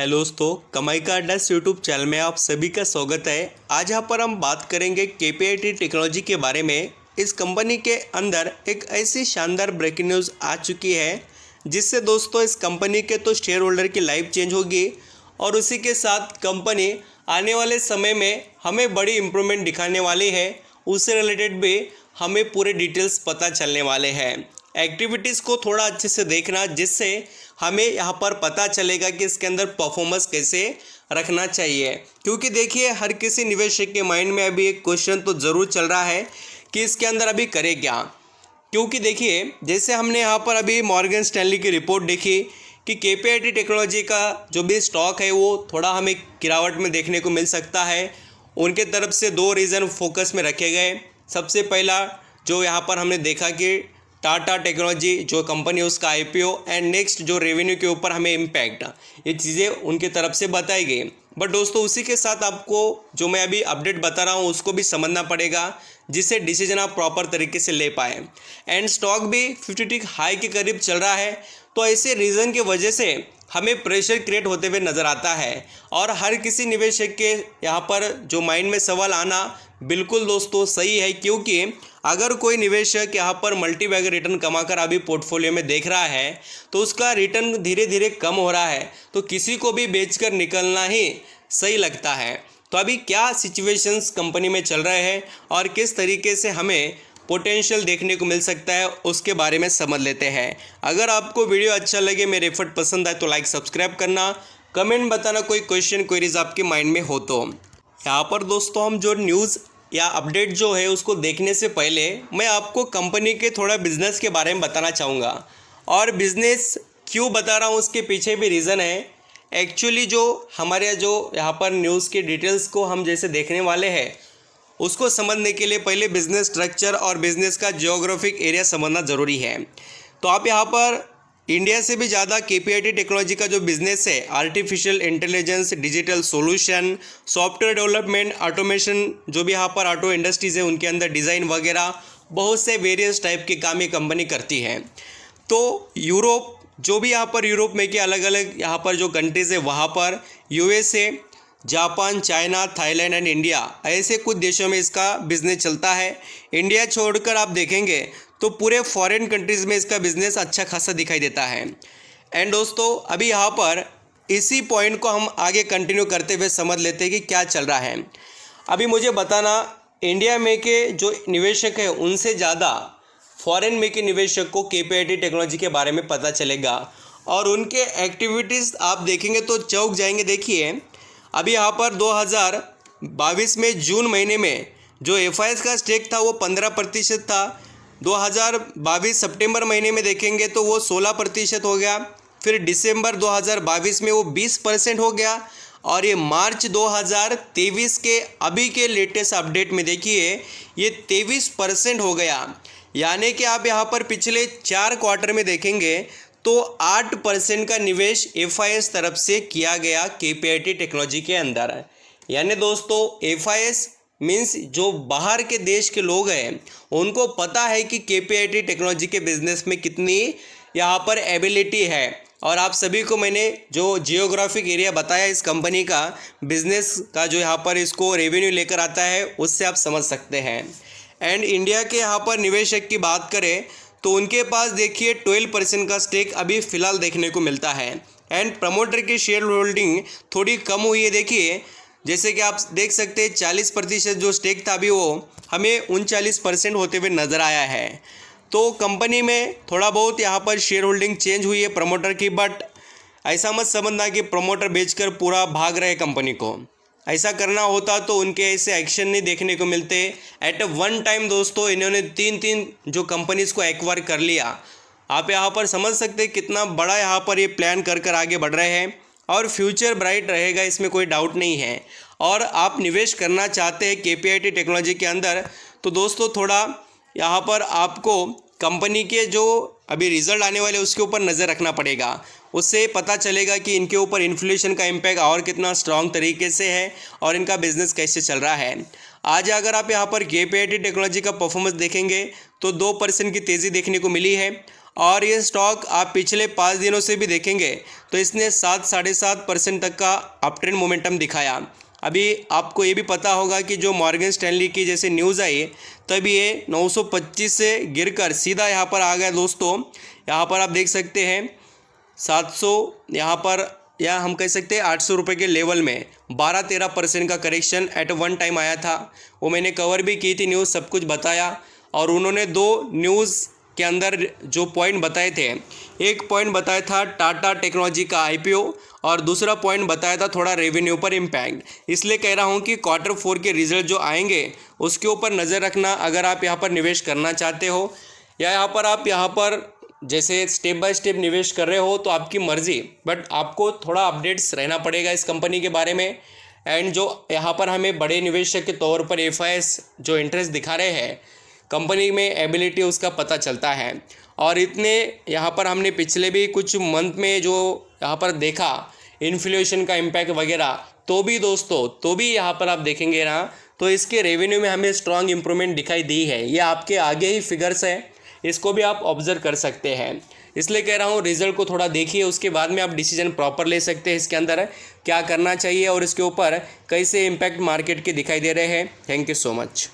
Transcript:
Hello दोस्तों, कमाई का अड्डा यूट्यूब चैनल में आप सभी का स्वागत है। आज यहाँ पर हम बात करेंगे केपीआईटी टेक्नोलॉजी के बारे में। इस कंपनी के अंदर एक ऐसी शानदार ब्रेकिंग न्यूज़ आ चुकी है जिससे दोस्तों इस कंपनी के तो शेयर होल्डर की लाइफ चेंज होगी और उसी के साथ कंपनी आने वाले समय में हमें बड़ी इम्प्रूवमेंट दिखाने वाली है। उससे रिलेटेड भी हमें पूरे डिटेल्स पता चलने वाले हैं। एक्टिविटीज़ को थोड़ा अच्छे से देखना जिससे हमें यहाँ पर पता चलेगा कि इसके अंदर परफॉर्मेंस कैसे रखना चाहिए। क्योंकि देखिए, हर किसी निवेशक के माइंड में अभी एक क्वेश्चन तो ज़रूर चल रहा है कि इसके अंदर अभी करे क्या। क्योंकि देखिए, जैसे हमने यहाँ पर अभी मॉर्गन स्टैनली की रिपोर्ट देखी कि केपीआईटी टेक्नोलॉजी का जो भी स्टॉक है वो थोड़ा हमें गिरावट में देखने को मिल सकता है। उनके तरफ से दो रीज़न फोकस में रखे गए। सबसे पहला जो यहाँ पर हमने देखा कि टाटा टेक्नोलॉजी जो कंपनी है उसका आईपीओ एंड नेक्स्ट जो रेवेन्यू के ऊपर हमें इम्पैक्ट, ये चीज़ें उनके तरफ से बताई गई। बट दोस्तों, उसी के साथ आपको जो मैं अभी अपडेट बता रहा हूँ उसको भी समझना पड़ेगा जिससे डिसीजन आप प्रॉपर तरीके से ले पाए। एंड स्टॉक भी 50 हाई के करीब चल रहा है, तो ऐसे रीज़न की वजह से हमें प्रेशर क्रिएट होते हुए नज़र आता है। और हर किसी निवेशक के यहाँ पर जो माइंड में सवाल आना बिल्कुल दोस्तों सही है, क्योंकि अगर कोई निवेशक यहाँ पर मल्टी बैगर रिटर्न कमाकर अभी पोर्टफोलियो में देख रहा है तो उसका रिटर्न धीरे धीरे कम हो रहा है, तो किसी को भी बेचकर निकलना ही सही लगता है। तो अभी क्या सिचुएशंस कंपनी में चल रहे हैं और किस तरीके से हमें पोटेंशियल देखने को मिल सकता है उसके बारे में समझ लेते हैं। अगर आपको वीडियो अच्छा लगे, मेरे एफर्ट पसंद आए तो लाइक सब्सक्राइब करना, कमेंट बताना कोई क्वेश्चन क्वेरीज आपके माइंड में हो तो। यहाँ पर दोस्तों हम जो न्यूज़ या अपडेट जो है उसको देखने से पहले मैं आपको कंपनी के थोड़ा बिजनेस के बारे में बताना चाहूँगा। और बिजनेस क्यों बता रहा हूँ उसके पीछे भी रीज़न है। एक्चुअली जो हमारे जो यहाँ पर न्यूज़ के डिटेल्स को हम जैसे देखने वाले हैं उसको समझने के लिए पहले बिजनेस स्ट्रक्चर और बिजनेस का जियोग्राफिक एरिया समझना ज़रूरी है। तो आप यहाँ पर इंडिया से भी ज़्यादा केपीआईटी टेक्नोलॉजी का जो बिज़नेस है, artificial intelligence, digital solution, software development, automation, जो भी यहाँ पर ऑटो इंडस्ट्रीज़ है उनके अंदर डिज़ाइन वगैरह बहुत से वेरियस टाइप के काम ये कंपनी करती है। तो यूरोप, जो भी यहाँ पर यूरोप में के अलग अलग यहाँ पर जो कंट्रीज़ है वहाँ पर USA, Japan, China, Thailand and India, ऐसे कुछ देशों में इसका बिज़नेस चलता है। इंडिया छोड़कर आप देखेंगे तो पूरे फॉरेन कंट्रीज़ में इसका बिज़नेस अच्छा खासा दिखाई देता है। एंड दोस्तों, अभी यहाँ पर इसी पॉइंट को हम आगे कंटिन्यू करते हुए समझ लेते हैं कि क्या चल रहा है। अभी मुझे बताना, इंडिया में के जो निवेशक हैं उनसे ज़्यादा फॉरेन में के निवेशक को केपीआईटी टेक्नोलॉजी के बारे में पता चलेगा और उनके एक्टिविटीज़ आप देखेंगे तो चौंक जाएंगे। देखिए, अभी यहाँ पर 2022 में जून महीने में जो एफआईएस का स्टेक था वो 15% था। 2022 सितंबर महीने में देखेंगे तो वो 16% हो गया। फिर दिसंबर 2022 में वो 20% हो गया और ये मार्च 2023 के अभी के लेटेस्ट अपडेट में देखिए ये 23% हो गया। यानी कि आप यहाँ पर पिछले 4 क्वार्टर में देखेंगे तो 8% का निवेश एफआईएस तरफ से किया गया केपीआईटी टेक्नोलॉजी के अंदर। यानी दोस्तों, एफआईएस मीन्स जो बाहर के देश के लोग हैं उनको पता है कि केपीआईटी टेक्नोलॉजी के बिज़नेस में कितनी यहाँ पर एबिलिटी है। और आप सभी को मैंने जो जियोग्राफिक एरिया बताया इस कंपनी का बिज़नेस का, जो यहाँ पर इसको रेवेन्यू लेकर आता है, उससे आप समझ सकते हैं। एंड इंडिया के यहाँ पर निवेशक की बात करें तो उनके पास देखिए 12% का स्टेक अभी फ़िलहाल देखने को मिलता है। एंड प्रमोटर की शेयर होल्डिंग थोड़ी कम हुई है। देखिए, जैसे कि आप देख सकते हैं 40% जो स्टेक था अभी वो हमें 39% होते हुए नज़र आया है। तो कंपनी में थोड़ा बहुत यहाँ पर शेयर होल्डिंग चेंज हुई है प्रमोटर की, बट ऐसा मत समझना कि प्रमोटर बेचकर पूरा भाग रहे कंपनी को। ऐसा करना होता तो उनके ऐसे एक्शन नहीं देखने को मिलते। एट अ वन टाइम दोस्तों इन्होंने 3 जो कंपनीज़ को एक्वायर कर लिया। आप यहाँ पर समझ सकते हैं कितना बड़ा यहाँ पर ये प्लान कर आगे बढ़ रहे हैं और फ्यूचर ब्राइट रहेगा, इसमें कोई डाउट नहीं है। और आप निवेश करना चाहते हैं केपीआईटी टेक्नोलॉजी के अंदर तो दोस्तों थोड़ा यहाँ पर आपको कंपनी के जो अभी रिज़ल्ट आने वाले उसके ऊपर नज़र रखना पड़ेगा। उससे पता चलेगा कि इनके ऊपर इन्फ्लेशन का इम्पैक्ट और कितना स्ट्रॉन्ग तरीके से है और इनका बिज़नेस कैसे चल रहा है। आज अगर आप यहाँ पर केपीआईटी टेक्नोलॉजी का परफॉर्मेंस देखेंगे तो 2% की तेज़ी देखने को मिली है और ये स्टॉक आप पिछले 5 दिनों से भी देखेंगे तो इसने 7-7.5% तक का अप ट्रेंड मोमेंटम दिखाया। अभी आपको ये भी पता होगा कि जो मॉर्गन स्टैनली की जैसे न्यूज़ आई तब ये 925 से गिरकर सीधा यहाँ पर आ गया दोस्तों। यहाँ पर आप देख सकते हैं 700 यहाँ पर, या हम कह सकते हैं 800 रुपये के लेवल में 12-13% का करेक्शन एट वन टाइम आया था। वो मैंने कवर भी की थी न्यूज़, सब कुछ बताया। और उन्होंने 2 न्यूज़ के अंदर जो पॉइंट बताए थे, एक पॉइंट बताया था टाटा टेक्नोलॉजी का IPO और दूसरा पॉइंट बताया था थोड़ा रेवेन्यू पर इम्पैक्ट। इसलिए कह रहा हूँ कि Q4 के रिजल्ट जो आएंगे उसके ऊपर नज़र रखना अगर आप यहाँ पर निवेश करना चाहते हो, या यहाँ पर जैसे स्टेप बाय स्टेप निवेश कर रहे हो तो आपकी मर्ज़ी, बट आपको थोड़ा अपडेट्स रहना पड़ेगा इस कंपनी के बारे में। एंड जो यहाँ पर हमें बड़े निवेशक के तौर पर FIS जो इंटरेस्ट दिखा रहे हैं कंपनी में, एबिलिटी उसका पता चलता है। और इतने यहाँ पर हमने पिछले भी कुछ मंथ में जो यहाँ पर देखा इन्फ्लेशन का इम्पैक्ट वगैरह, तो भी दोस्तों यहाँ पर आप देखेंगे ना तो इसके रेवेन्यू में हमें स्ट्रॉन्ग इम्प्रूवमेंट दिखाई दी है। ये आपके आगे ही फिगर्स हैं, इसको भी आप ऑब्जर्व कर सकते हैं। इसलिए कह रहा हूँ रिजल्ट को थोड़ा देखिए, उसके बाद में आप डिसीजन प्रॉपर ले सकते हैं इसके अंदर क्या करना चाहिए और इसके ऊपर कैसे इम्पैक्ट मार्केट के दिखाई दे रहे हैं। Thank you so much.